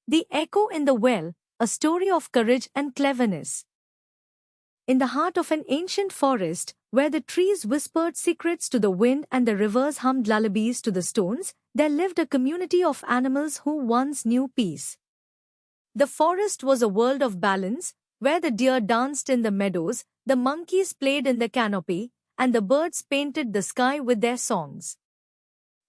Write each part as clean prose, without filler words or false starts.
The Echo in the Well, a story of courage and cleverness. In the heart of an ancient forest, where the trees whispered secrets to the wind and the rivers hummed lullabies to the stones, there lived a community of animals who once knew peace. The forest was a world of balance, where the deer danced in the meadows, the monkeys played in the canopy, and the birds painted the sky with their songs.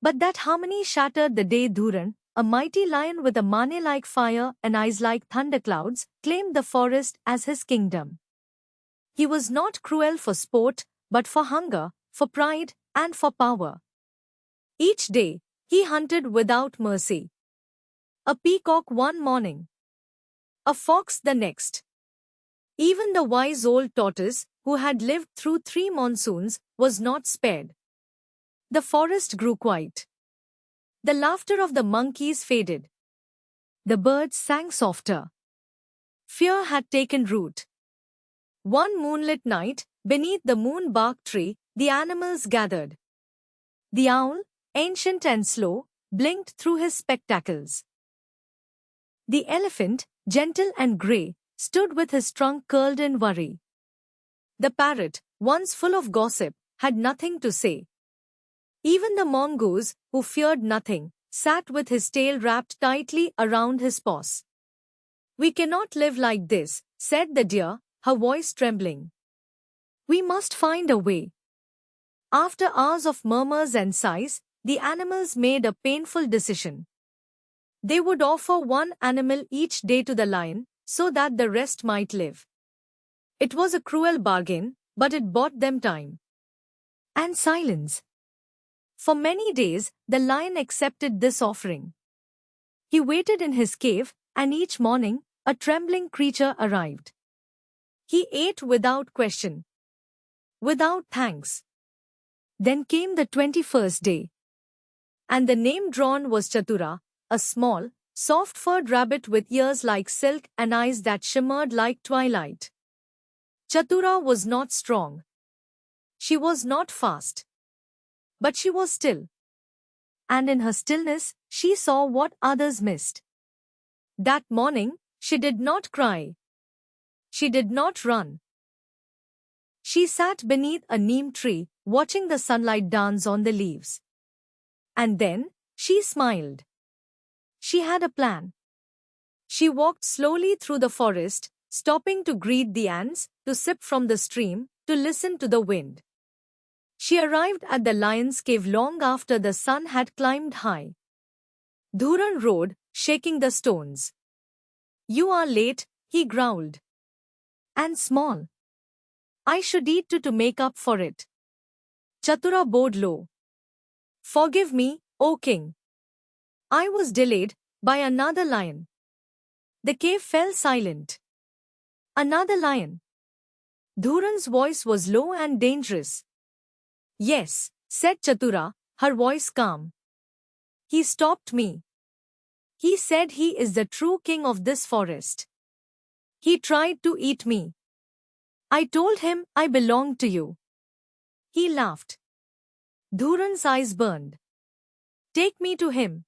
But that harmony shattered the day Dhuran, a mighty lion with a mane-like fire and eyes like thunderclouds, claimed the forest as his kingdom. He was not cruel for sport, but for hunger, for pride, and for power. Each day, he hunted without mercy. A peacock one morning, a fox the next. Even the wise old tortoise, who had lived through 3 monsoons, was not spared. The forest grew quiet. The laughter of the monkeys faded. The birds sang softer. Fear had taken root. One moonlit night, beneath the moon-bark tree, the animals gathered. The owl, ancient and slow, blinked through his spectacles. The elephant, gentle and grey, stood with his trunk curled in worry. The parrot, once full of gossip, had nothing to say. Even the mongoose, who feared nothing, sat with his tail wrapped tightly around his paws. "We cannot live like this," said the deer, her voice trembling. "We must find a way." After hours of murmurs and sighs, the animals made a painful decision. They would offer one animal each day to the lion, so that the rest might live. It was a cruel bargain, but it bought them time. And silence. For many days, the lion accepted this offering. He waited in his cave, and each morning, a trembling creature arrived. He ate without question, without thanks. Then came the 21st day. And the name drawn was Chatura, a small, soft-furred rabbit with ears like silk and eyes that shimmered like twilight. Chatura was not strong. She was not fast. But she was still. And in her stillness, she saw what others missed. That morning, she did not cry. She did not run. She sat beneath a neem tree, watching the sunlight dance on the leaves. And then, she smiled. She had a plan. She walked slowly through the forest, stopping to greet the ants, to sip from the stream, to listen to the wind. She arrived at the lion's cave long after the sun had climbed high. Dhuran rode, shaking the stones. "You are late," he growled. "And small. I should eat too to make up for it." Chatura bowed low. "Forgive me, O king. I was delayed by another lion." The cave fell silent. "Another lion?" Dhuran's voice was low and dangerous. "Yes," said Chatura, her voice calm. "He stopped me. He said he is the true king of this forest. He tried to eat me. I told him I belonged to you." He laughed. Dhuran's eyes burned. "Take me to him."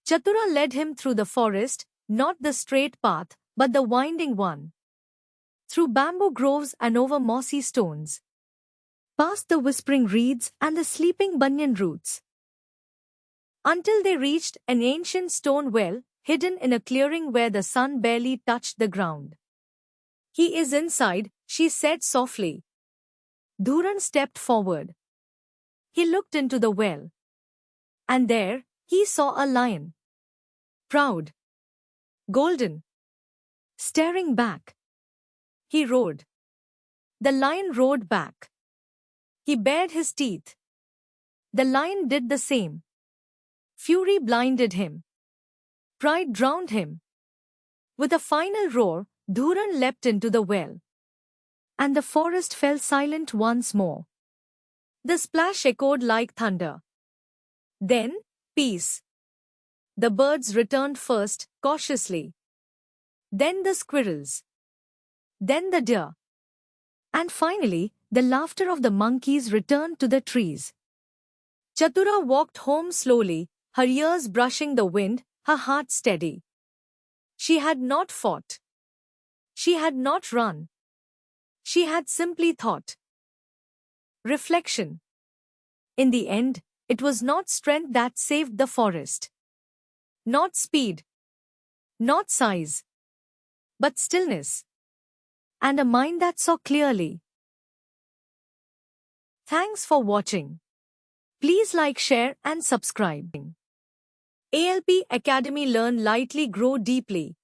Chatura led him through the forest, not the straight path, but the winding one. Through bamboo groves and over mossy stones. Past the whispering reeds and the sleeping banyan roots. Until they reached an ancient stone well, hidden in a clearing where the sun barely touched the ground. "He is inside," she said softly. Dhuran stepped forward. He looked into the well. And there, he saw a lion. Proud. Golden. Staring back. He roared. The lion roared back. He bared his teeth. The lion did the same. Fury blinded him. Pride drowned him. With a final roar, Dhuran leapt into the well. And the forest fell silent once more. The splash echoed like thunder. Then, peace. The birds returned first, cautiously. Then the squirrels. Then the deer. And finally, the laughter of the monkeys returned to the trees. Chatura walked home slowly, her ears brushing the wind, her heart steady. She had not fought. She had not run. She had simply thought. Reflection. In the end, it was not strength that saved the forest. Not speed. Not size. But stillness. And a mind that saw clearly. Thanks for watching. Please like, share and subscribe. ALP Academy, learn lightly, grow deeply.